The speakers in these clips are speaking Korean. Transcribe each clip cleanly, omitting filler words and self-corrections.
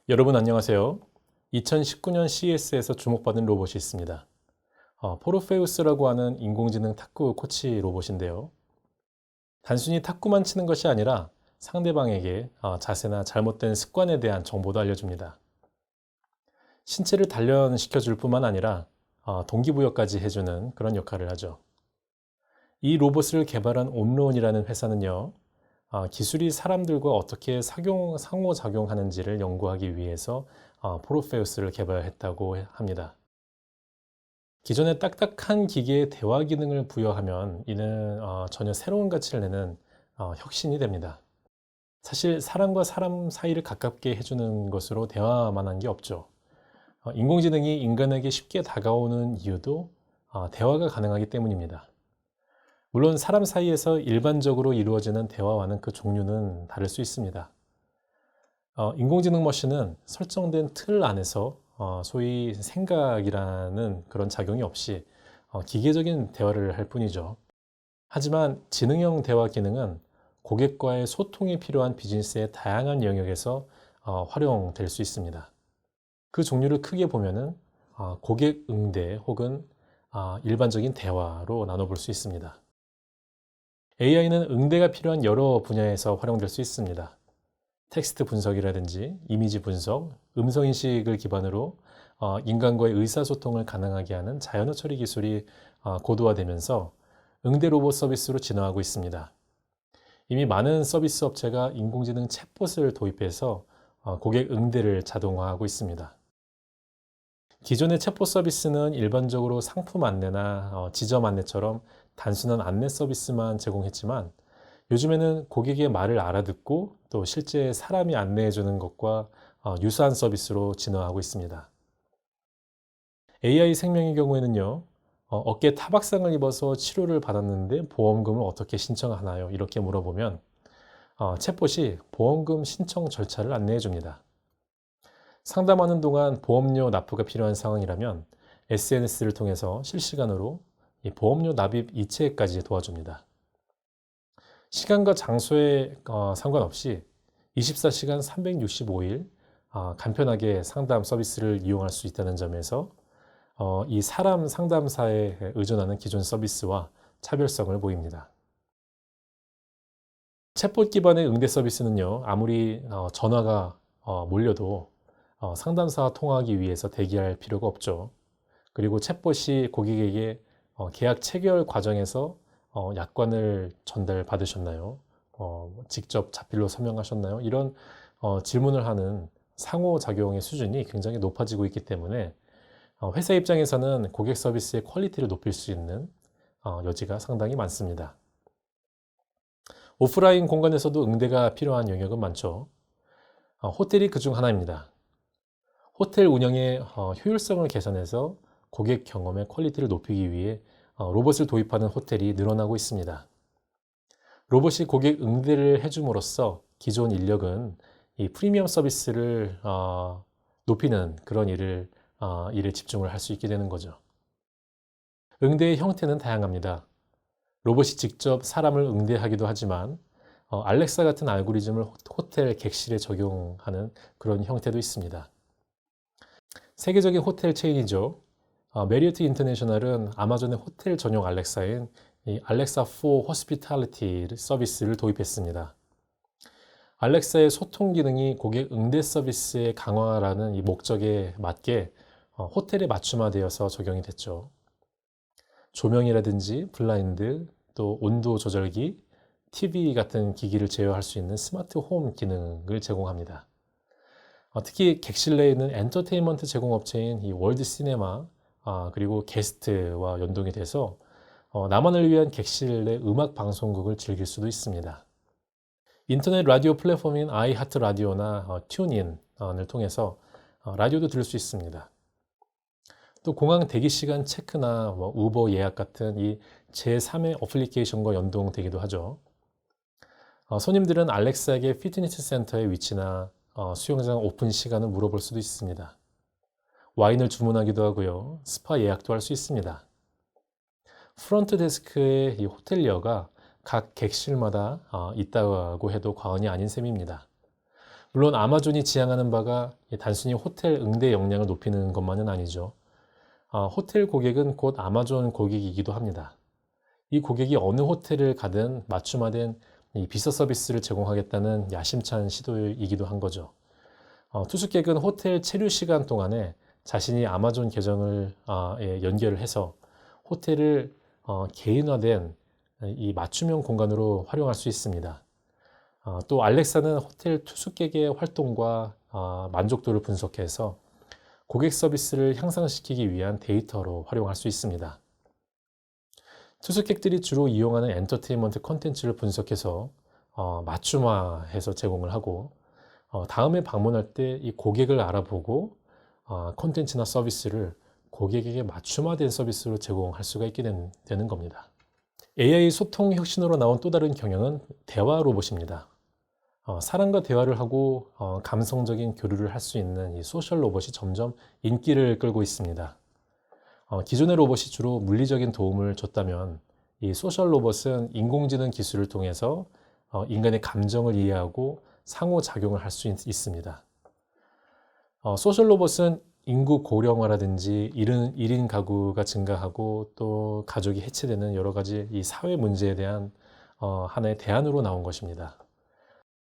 여러분 안녕하세요. 2019년 CES에서 주목받은 로봇이 있습니다. 포르페우스라고 하는 인공지능 탁구 코치 로봇인데요. 단순히 탁구만 치는 것이 아니라 상대방에게 자세나 잘못된 습관에 대한 정보도 알려줍니다. 신체를 단련시켜 줄 뿐만 아니라 동기부여까지 해주는 그런 역할을 하죠. 이 로봇을 개발한 온론이라는 회사는요, 기술이 사람들과 어떻게 상호작용하는지를 연구하기 위해서 포르페우스를 개발했다고 합니다. 기존의 딱딱한 기계에 대화 기능을 부여하면 이는 전혀 새로운 가치를 내는 혁신이 됩니다. 사실 사람과 사람 사이를 가깝게 해주는 것으로 대화만 한 게 없죠. 인공지능이 인간에게 쉽게 다가오는 이유도 대화가 가능하기 때문입니다. 물론 사람 사이에서 일반적으로 이루어지는 대화와는 그 종류는 다를 수 있습니다. 인공지능 머신은 설정된 틀 안에서 소위 생각이라는 그런 작용이 없이 기계적인 대화를 할 뿐이죠. 하지만 지능형 대화 기능은 고객과의 소통이 필요한 비즈니스의 다양한 영역에서 활용될 수 있습니다. 그 종류를 크게 보면은 고객 응대 혹은 일반적인 대화로 나눠볼 수 있습니다. AI는 응대가 필요한 여러 분야에서 활용될 수 있습니다. 텍스트 분석이라든지 이미지 분석, 음성 인식을 기반으로 인간과의 의사소통을 가능하게 하는 자연어 처리 기술이 고도화되면서 응대 로봇 서비스로 진화하고 있습니다. 이미 많은 서비스 업체가 인공지능 챗봇을 도입해서 고객 응대를 자동화하고 있습니다. 기존의 챗봇 서비스는 일반적으로 상품 안내나 지점 안내처럼 단순한 안내 서비스만 제공했지만 요즘에는 고객의 말을 알아듣고 또 실제 사람이 안내해 주는 것과 유사한 서비스로 진화하고 있습니다. AI 생명의 경우에는요, 어깨 타박상을 입어서 치료를 받았는데 보험금을 어떻게 신청하나요? 이렇게 물어보면 챗봇이 보험금 신청 절차를 안내해 줍니다. 상담하는 동안 보험료 납부가 필요한 상황이라면 SNS를 통해서 실시간으로 이 보험료 납입 이체까지 도와줍니다. 시간과 장소에 상관없이 24시간 365일 간편하게 상담 서비스를 이용할 수 있다는 점에서 이 사람 상담사에 의존하는 기존 서비스와 차별성을 보입니다. 챗봇 기반의 응대 서비스는요, 아무리 전화가 몰려도 상담사와 통화하기 위해서 대기할 필요가 없죠. 그리고 챗봇이 고객에게 계약 체결 과정에서 약관을 전달받으셨나요? 직접 자필로 서명하셨나요? 이런 질문을 하는 상호작용의 수준이 굉장히 높아지고 있기 때문에 회사 입장에서는 고객 서비스의 퀄리티를 높일 수 있는 여지가 상당히 많습니다. 오프라인 공간에서도 응대가 필요한 영역은 많죠. 호텔이 그중 하나입니다. 호텔 운영의 효율성을 개선해서 고객 경험의 퀄리티를 높이기 위해 로봇을 도입하는 호텔이 늘어나고 있습니다. 로봇이 고객 응대를 해줌으로써 기존 인력은 이 프리미엄 서비스를 높이는 그런 일에 집중을 할 수 있게 되는 거죠. 응대의 형태는 다양합니다. 로봇이 직접 사람을 응대하기도 하지만 알렉사 같은 알고리즘을 호텔 객실에 적용하는 그런 형태도 있습니다. 세계적인 호텔 체인이죠. 메리어트 인터내셔널은 아마존의 호텔 전용 알렉사인 이 알렉사 4 호스피탈리티 서비스를 도입했습니다. 알렉사의 소통 기능이 고객 응대 서비스의 강화라는 이 목적에 맞게 호텔에 맞춤화되어서 적용이 됐죠. 조명이라든지 블라인드, 또 온도 조절기, TV 같은 기기를 제어할 수 있는 스마트 홈 기능을 제공합니다. 특히 객실 내에 있는 엔터테인먼트 제공업체인 이 월드 시네마 그리고 게스트와 연동이 돼서 나만을 위한 객실 내 음악 방송국을 즐길 수도 있습니다. 인터넷 라디오 플랫폼인 아이하트 라디오나 튜닝을 통해서 라디오도 들을 수 있습니다. 또 공항 대기 시간 체크나 우버 예약 같은 이 제3의 어플리케이션과 연동되기도 하죠. 손님들은 알렉사에게 피트니스 센터의 위치나 수영장 오픈 시간을 물어볼 수도 있습니다. 와인을 주문하기도 하고요. 스파 예약도 할 수 있습니다. 프론트 데스크의 이 호텔리어가 각 객실마다 있다고 해도 과언이 아닌 셈입니다. 물론 아마존이 지향하는 바가 단순히 호텔 응대 역량을 높이는 것만은 아니죠. 호텔 고객은 곧 아마존 고객이기도 합니다. 이 고객이 어느 호텔을 가든 맞춤화된 이 비서 서비스를 제공하겠다는 야심찬 시도이기도 한 거죠. 투숙객은 호텔 체류 시간 동안에 자신이 아마존 계정을 연결을 해서 호텔을 개인화된 이 맞춤형 공간으로 활용할 수 있습니다. 또 알렉사는 호텔 투숙객의 활동과 만족도를 분석해서 고객 서비스를 향상시키기 위한 데이터로 활용할 수 있습니다. 투숙객들이 주로 이용하는 엔터테인먼트 콘텐츠를 분석해서 맞춤화해서 제공을 하고 다음에 방문할 때 이 고객을 알아보고 콘텐츠나 서비스를 고객에게 맞춤화된 서비스로 제공할 수가 있게 되는 겁니다. AI 소통 혁신으로 나온 또 다른 경향은 대화 로봇입니다. 사람과 대화를 하고 감성적인 교류를 할 수 있는 이 소셜 로봇이 점점 인기를 끌고 있습니다. 기존의 로봇이 주로 물리적인 도움을 줬다면 이 소셜 로봇은 인공지능 기술을 통해서 인간의 감정을 이해하고 상호작용을 할 수 있습니다. 소셜 로봇은 인구 고령화라든지 1인 가구가 증가하고 또 가족이 해체되는 여러 가지 이 사회 문제에 대한 하나의 대안으로 나온 것입니다.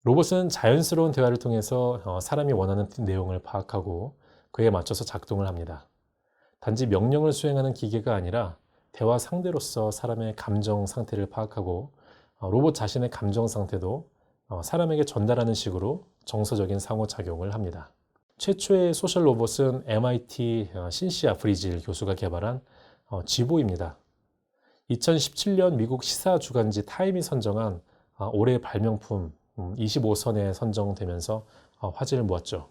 로봇은 자연스러운 대화를 통해서 사람이 원하는 내용을 파악하고 그에 맞춰서 작동을 합니다. 단지 명령을 수행하는 기계가 아니라 대화 상대로서 사람의 감정 상태를 파악하고 로봇 자신의 감정 상태도 사람에게 전달하는 식으로 정서적인 상호작용을 합니다. 최초의 소셜 로봇은 MIT 신시아 프리질 교수가 개발한 쥐보입니다. 2017년 미국 시사 주간지 타임이 선정한 올해 발명품 25선에 선정되면서 화제를 모았죠.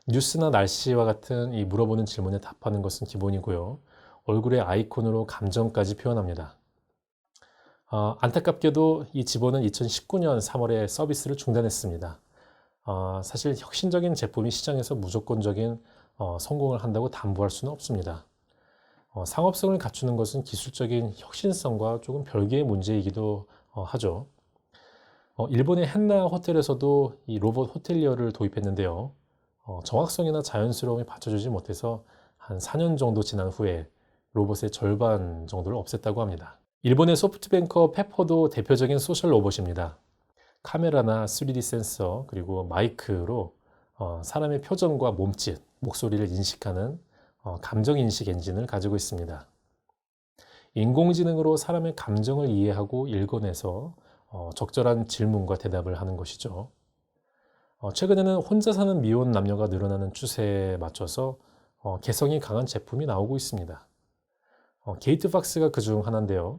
뉴스나 날씨와 같은 이 물어보는 질문에 답하는 것은 기본이고요. 얼굴의 아이콘으로 감정까지 표현합니다. 안타깝게도 이 지보는 2019년 3월에 서비스를 중단했습니다. 사실 혁신적인 제품이 시장에서 무조건적인 성공을 한다고 담보할 수는 없습니다. 상업성을 갖추는 것은 기술적인 혁신성과 조금 별개의 문제이기도 하죠. 일본의 헨나 호텔에서도 이 로봇 호텔리어를 도입했는데요. 정확성이나 자연스러움이 받쳐주지 못해서 한 4년 정도 지난 후에 로봇의 절반 정도를 없앴다고 합니다. 일본의 소프트뱅크 페퍼도 대표적인 소셜 로봇입니다. 카메라나 3D 센서 그리고 마이크로 사람의 표정과 몸짓, 목소리를 인식하는 감정인식 엔진을 가지고 있습니다. 인공지능으로 사람의 감정을 이해하고 읽어내서 적절한 질문과 대답을 하는 것이죠. 최근에는 혼자 사는 미혼 남녀가 늘어나는 추세에 맞춰서 개성이 강한 제품이 나오고 있습니다. 게이트박스가 그중 하나인데요.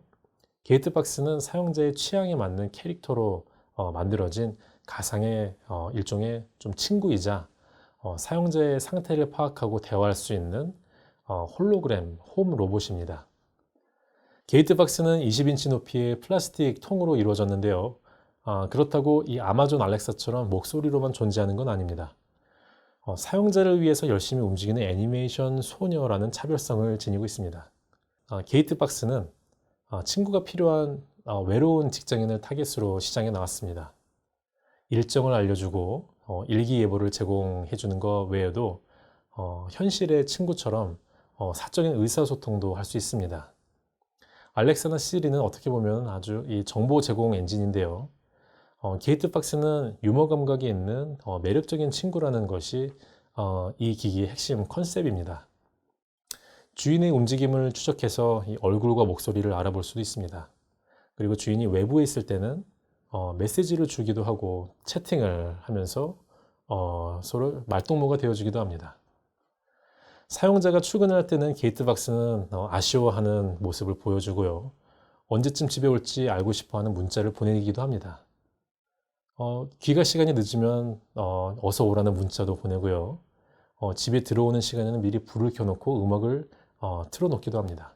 게이트박스는 사용자의 취향에 맞는 캐릭터로 만들어진 가상의 일종의 좀 친구이자 사용자의 상태를 파악하고 대화할 수 있는 홀로그램 홈 로봇입니다. 게이트박스는 20인치 높이의 플라스틱 통으로 이루어졌는데요. 그렇다고 이 아마존 알렉사처럼 목소리로만 존재하는 건 아닙니다. 사용자를 위해서 열심히 움직이는 애니메이션 소녀라는 차별성을 지니고 있습니다. 게이트박스는 친구가 필요한 외로운 직장인을 타겟으로 시장에 나왔습니다. 일정을 알려주고 일기예보를 제공해 주는 것 외에도 현실의 친구처럼 사적인 의사소통도 할 수 있습니다. 알렉사나 시리는 어떻게 보면 아주 이 정보 제공 엔진인데요. 게이트박스는 유머 감각이 있는 매력적인 친구라는 것이 이 기기의 핵심 컨셉입니다. 주인의 움직임을 추적해서 이 얼굴과 목소리를 알아볼 수도 있습니다. 그리고 주인이 외부에 있을 때는 메시지를 주기도 하고 채팅을 하면서 서로 말동무가 되어주기도 합니다. 사용자가 출근할 때는 게이트박스는 아쉬워하는 모습을 보여주고요. 언제쯤 집에 올지 알고 싶어하는 문자를 보내기도 합니다. 귀가 시간이 늦으면 어서 오라는 문자도 보내고요. 집에 들어오는 시간에는 미리 불을 켜놓고 음악을 틀어놓기도 합니다.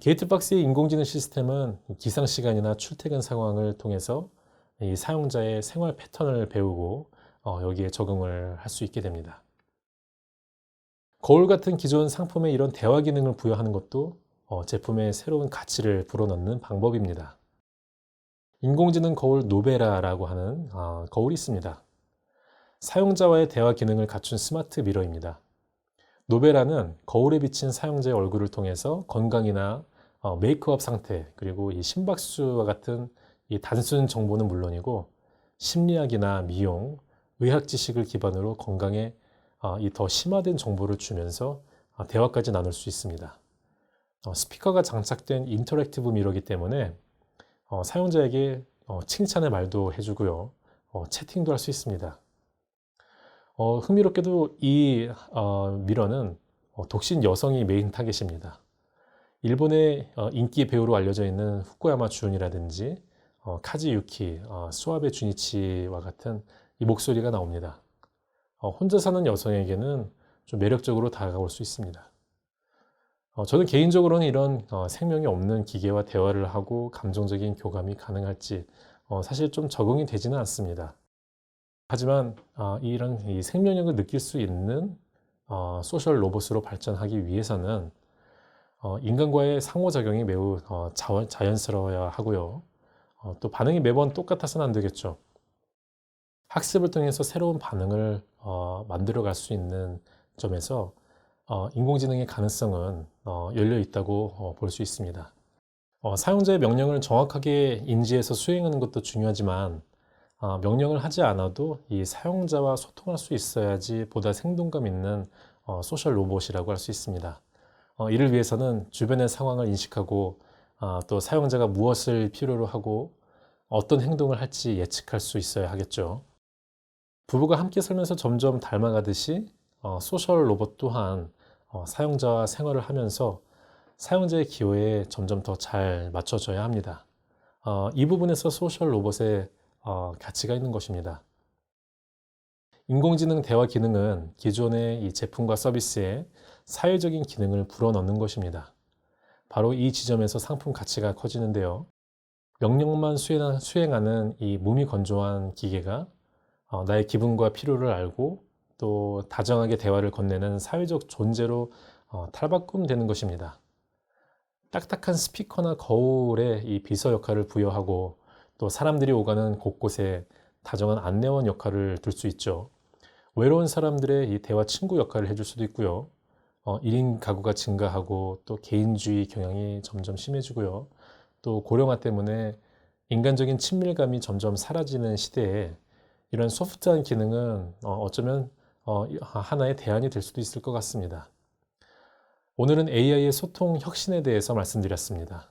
게이트박스의 인공지능 시스템은 기상시간이나 출퇴근 상황을 통해서 이 사용자의 생활 패턴을 배우고 여기에 적응을 할 수 있게 됩니다. 거울 같은 기존 상품에 이런 대화 기능을 부여하는 것도 제품에 새로운 가치를 불어넣는 방법입니다. 인공지능 거울 노베라라고 하는 거울이 있습니다. 사용자와의 대화 기능을 갖춘 스마트 미러입니다. 노베라는 거울에 비친 사용자의 얼굴을 통해서 건강이나 메이크업 상태, 그리고 이 심박수와 같은 이 단순 정보는 물론이고 심리학이나 미용, 의학 지식을 기반으로 건강에 이 더 심화된 정보를 주면서 대화까지 나눌 수 있습니다. 스피커가 장착된 인터랙티브 미러이기 때문에 사용자에게 칭찬의 말도 해주고요. 채팅도 할 수 있습니다. 흥미롭게도 이 미러는 독신 여성이 메인 타겟입니다. 일본의 인기 배우로 알려져 있는 후쿠야마 주은이라든지 카지 유키, 수아베 주니치와 같은 이 목소리가 나옵니다. 혼자 사는 여성에게는 좀 매력적으로 다가올 수 있습니다. 저는 개인적으로는 이런 생명이 없는 기계와 대화를 하고 감정적인 교감이 가능할지 사실 좀 적응이 되지는 않습니다. 하지만 이런 이 생명력을 느낄 수 있는 소셜 로봇으로 발전하기 위해서는 인간과의 상호작용이 매우 자연스러워야 하고요. 또 반응이 매번 똑같아서는 안 되겠죠. 학습을 통해서 새로운 반응을 만들어 갈 수 있는 점에서 인공지능의 가능성은 열려 있다고 볼 수 있습니다. 사용자의 명령을 정확하게 인지해서 수행하는 것도 중요하지만 명령을 하지 않아도 이 사용자와 소통할 수 있어야지 보다 생동감 있는 소셜 로봇이라고 할 수 있습니다. 이를 위해서는 주변의 상황을 인식하고 또 사용자가 무엇을 필요로 하고 어떤 행동을 할지 예측할 수 있어야 하겠죠. 부부가 함께 살면서 점점 닮아가듯이 소셜 로봇 또한 사용자와 생활을 하면서 사용자의 기호에 점점 더 잘 맞춰져야 합니다. 이 부분에서 소셜 로봇의 가치가 있는 것입니다. 인공지능 대화 기능은 기존의 이 제품과 서비스에 사회적인 기능을 불어넣는 것입니다. 바로 이 지점에서 상품 가치가 커지는데요. 명령만 수행하는 이 몸이 건조한 기계가 나의 기분과 필요를 알고 또 다정하게 대화를 건네는 사회적 존재로 탈바꿈되는 것입니다. 딱딱한 스피커나 거울에 이 비서 역할을 부여하고 또 사람들이 오가는 곳곳에 다정한 안내원 역할을 둘 수 있죠. 외로운 사람들의 이 대화 친구 역할을 해줄 수도 있고요. 1인 가구가 증가하고 또 개인주의 경향이 점점 심해지고요. 또 고령화 때문에 인간적인 친밀감이 점점 사라지는 시대에 이런 소프트한 기능은 어쩌면 하나의 대안이 될 수도 있을 것 같습니다. 오늘은 AI의 소통 혁신에 대해서 말씀드렸습니다.